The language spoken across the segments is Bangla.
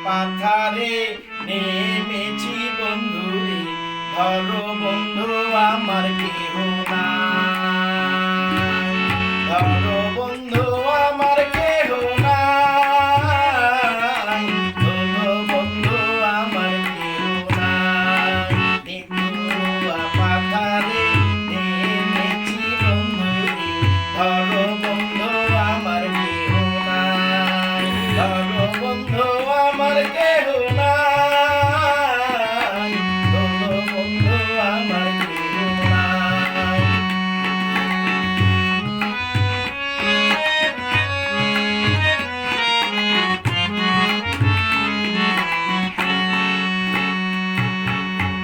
পাথারে নেমেছি বন্ধুরে, ধরো বন্ধু আমার কেহ নাই, ধরো বন্ধু আমার কেহ নাই, ধরো বন্ধু আমার কেহ নাই। নিতুয়া পাথারে নেমেছি বন্ধুরে, ধরো বন্ধু আমার কেহ নাই, ধরো বন্ধু আমার কেহ নাই, ধরো বন্ধু আমার কেহ নাই।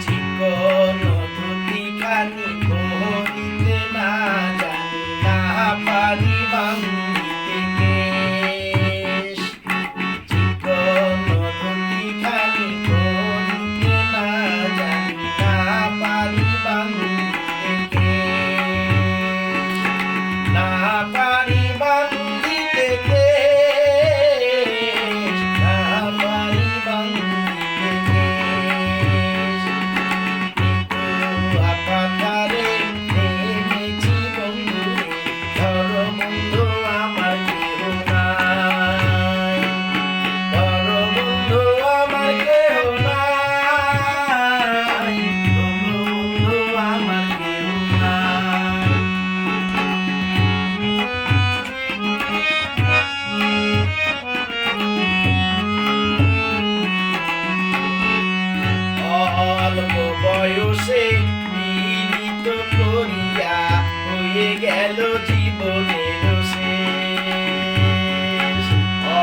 চিকন ধুতিখানি পরিতে না জানি, না পারি বাঁধিতে কেশ। চিকন ধুতিখানি পরিতে না জানি, না পারি বাঁধিতে কেশ, না পারি বাঁধিতে কেশ, না পারি বাঁধিতে কেশ। নিতুয়া পাথারে নেমেছি বন্ধুরে, ধরো বন্ধু আমার কেহ নাই, ধরো বন্ধু আমার কেহ নাই, ধরো বন্ধু আমার কেহ নাই। অল্প বয়সে মিলিত করিয়া হয়ে গেল জীবনের শেষ।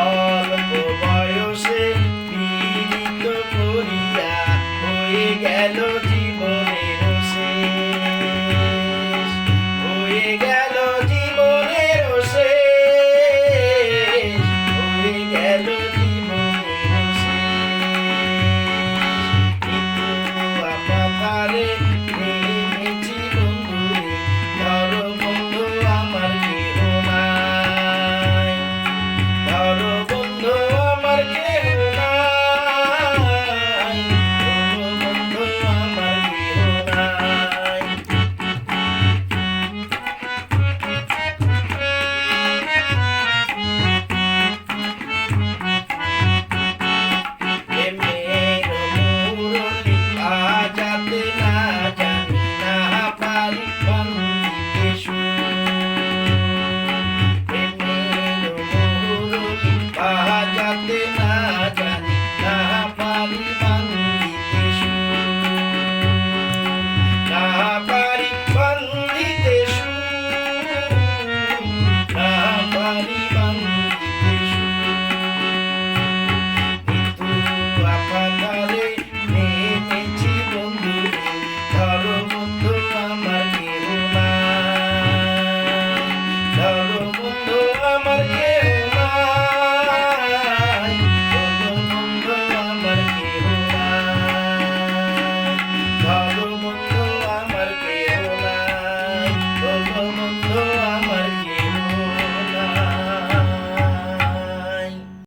অল্প বয়সে মিলিত করিয়া হয়ে গেল জীবনের শেষ, হয়ে গেল জীবনের শেষ, হয়ে গেল